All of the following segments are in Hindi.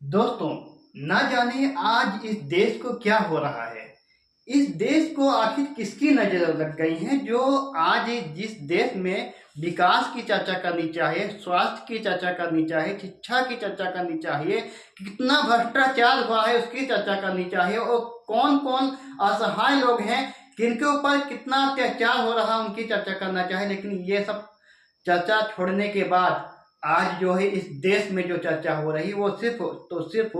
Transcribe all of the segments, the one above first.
दोस्तों, ना जाने आज इस देश को क्या हो रहा है। इस देश को आखिर किसकी नजर लग गई है जो आज जिस देश में विकास की चर्चा करनी चाहिए, स्वास्थ्य की चर्चा करनी चाहिए, शिक्षा की चर्चा करनी चाहिए, कितना भ्रष्टाचार हुआ है उसकी चर्चा करनी चाहिए और कौन कौन असहाय लोग हैं, किनके ऊपर कितना अत्याचार हो रहा है उनकी चर्चा करना चाहिए। लेकिन ये सब चर्चा छोड़ने के बाद आज जो है इस देश में जो चर्चा हो रही है वो सिर्फ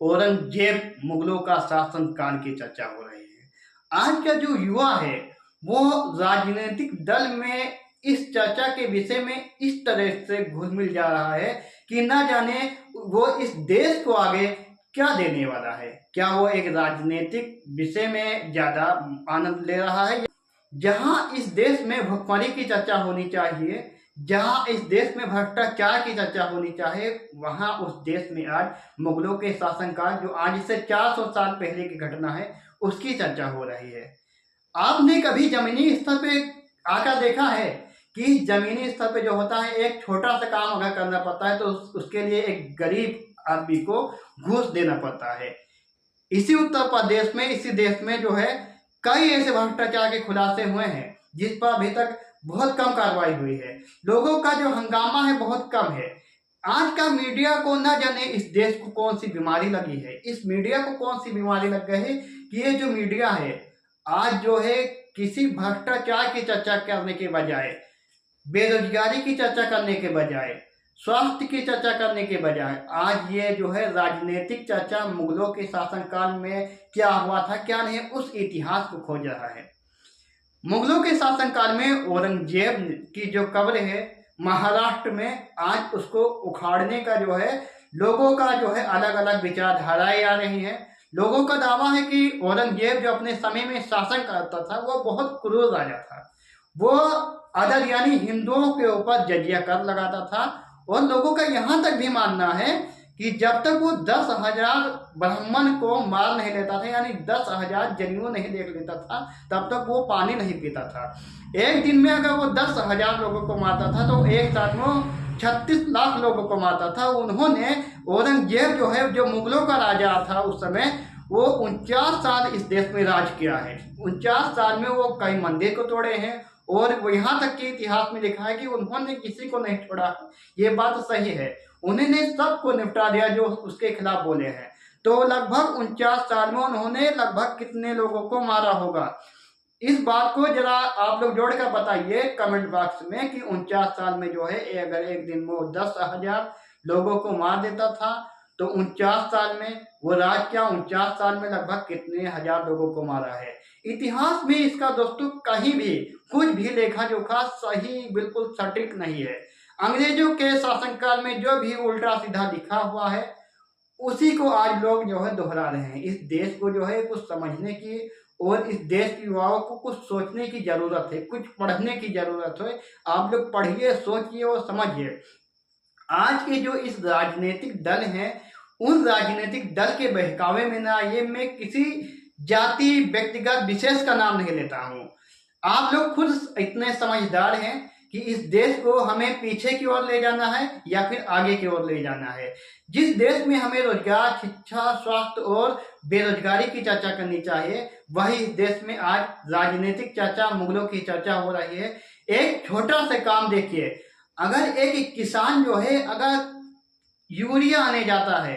औरंगजेब मुगलों का शासन काल की चर्चा हो रही है। आज का जो युवा है वो राजनीतिक दल में इस चर्चा के विषय में इस तरह से घुल मिल जा रहा है कि ना जाने वो इस देश को आगे क्या देने वाला है। क्या वो एक राजनीतिक विषय में ज्यादा आनंद ले रहा है, जहां इस देश में भुखमरी की चर्चा होनी चाहिए, जहां इस देश में भ्रष्टाचार की चर्चा होनी चाहिए, वहां उस देश में आज मुगलों के शासनकाल जो आज से 400 साल पहले की घटना है उसकी चर्चा हो रही है। आपने कभी जमीनी स्तर पे आकर देखा है कि जमीनी स्तर पे जो होता है एक छोटा सा काम अगर करना पड़ता है तो उसके लिए एक गरीब आदमी को घूस देना पड़ता है। इसी उत्तर प्रदेश में, इसी देश में जो है कई ऐसे भ्रष्टाचार के खुलासे हुए हैं जिस पर अभी तक बहुत कम कार्रवाई हुई है। लोगों का जो हंगामा है बहुत कम है। आज का मीडिया को ना जाने इस देश को कौन सी बीमारी लगी है, इस मीडिया को कौन सी बीमारी लग गई है कि ये जो मीडिया है आज जो है किसी भ्रष्टाचार की चर्चा करने के बजाय, बेरोजगारी की चर्चा करने के बजाय, स्वास्थ्य की चर्चा करने के बजाय आज ये जो है राजनीतिक चर्चा मुगलों के शासनकाल में क्या हुआ था क्या नहीं उस इतिहास को खोज रहा है। मुगलों के शासनकाल में औरंगजेब की जो कब्र है महाराष्ट्र में, आज उसको उखाड़ने का जो है लोगों का जो है अलग अलग विचारधाराएं आ रही हैं। लोगों का दावा है कि औरंगजेब जो अपने समय में शासन करता था वो बहुत क्रूर राजा था। वो अदर यानी हिंदुओं के ऊपर जजिया कर लगाता था और लोगों का यहाँ तक भी मानना है कि जब तक वो 10,000 ब्राह्मण को मार नहीं लेता था, यानी 10,000 जनेऊ नहीं देख लेता था, तब तक वो पानी नहीं पीता था। एक दिन में अगर वो 10,000 लोगों को मारता था तो एक साथ में 36 लाख लोगों को मारता था। उन्होंने, औरंगजेब जो है जो मुगलों का राजा था उस समय, वो 49 साल इस देश में राज किया है। 49 साल में वो कई मंदिर को तोड़े हैं और वो यहाँ तक के इतिहास में लिखा है कि उन्होंने किसी को नहीं छोड़ा। ये बात सही है, उन्होंने सबको निपटा दिया जो उसके खिलाफ बोले हैं। तो लगभग 49 साल में उन्होंने लगभग कितने लोगों को मारा होगा, इस बात को जरा आप लोग जोड़कर बताइए कमेंट बॉक्स में कि 49 साल में जो है अगर एक दिन में वो 10,000 लोगों को मार देता था तो 49 साल में वो राज क्या 49 साल में लगभग कितने हजार लोगों को मारा है। इतिहास में इसका दोस्तों कहीं भी कुछ भी लेखा जोखा सही बिल्कुल सटीक नहीं है। अंग्रेजों के शासनकाल में जो भी उल्टा सीधा लिखा हुआ है उसी को आज लोग जो है दोहरा रहे हैं। इस देश को जो है कुछ समझने की और इस देश के युवाओं को कुछ सोचने की जरूरत है, कुछ पढ़ने की जरूरत है। आप लोग पढ़िए, सोचिए और समझिए। आज के जो इस राजनीतिक दल हैं उन राजनीतिक दल के बहकावे में ना ये मैं किसी जाति व्यक्तिगत विशेष का नाम नहीं लेता हूँ। आप लोग खुद इतने समझदार हैं कि इस देश को हमें पीछे की ओर ले जाना है या फिर आगे की ओर ले जाना है। जिस देश में हमें रोजगार, शिक्षा, स्वास्थ्य और बेरोजगारी की चर्चा करनी चाहिए, वही इस देश में आज राजनीतिक चर्चा, मुगलों की चर्चा हो रही है। एक छोटा सा काम देखिए, अगर एक किसान जो है अगर यूरिया आने जाता है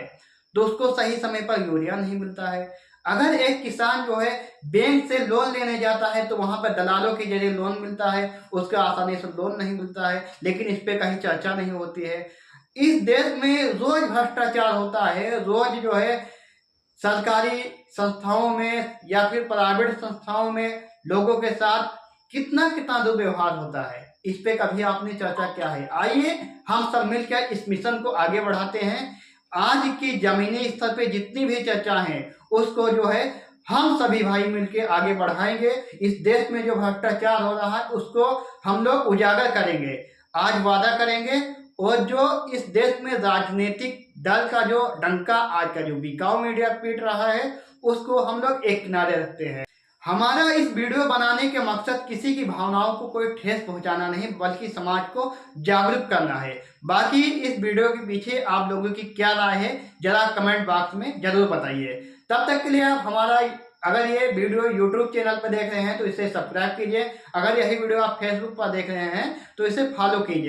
तो उसको सही समय पर यूरिया नहीं मिलता है। अगर एक किसान जो है बैंक से लोन लेने जाता है तो वहां पर दलालों के जरिए लोन मिलता है, उसका आसानी से लोन नहीं मिलता है, लेकिन इस पे कहीं चर्चा नहीं होती है। इस देश में रोज भ्रष्टाचार होता है, रोज जो है सरकारी संस्थाओं में या फिर प्राइवेट संस्थाओं में लोगों के साथ कितना कितना दुर्व्यवहार होता है। इस पे कभी आपने चर्चा किया है? आइए हम सब मिलकर इस मिशन को आगे बढ़ाते हैं। आज की जमीनी स्तर पे जितनी भी चर्चा है उसको जो है हम सभी भाई मिलकर आगे बढ़ाएंगे। इस देश में जो भ्रष्टाचार हो रहा है उसको हम लोग उजागर करेंगे, आज वादा करेंगे। और जो इस देश में राजनीतिक दल का जो डंका आज का जो बिकाऊ मीडिया पीट रहा है उसको हम लोग एक किनारे रखते हैं। हमारा इस वीडियो बनाने के मकसद किसी की भावनाओं को कोई ठेस पहुंचाना नहीं, बल्कि समाज को जागरूक करना है। बाकी इस वीडियो के पीछे आप लोगों की क्या राय है, जरा कमेंट बॉक्स में जरूर बताइए। तब तक के लिए आप हमारा, अगर ये वीडियो यूट्यूब चैनल पर देख रहे हैं तो इसे सब्सक्राइब कीजिए, अगर यही वीडियो आप फेसबुक पर देख रहे हैं तो इसे फॉलो कीजिए।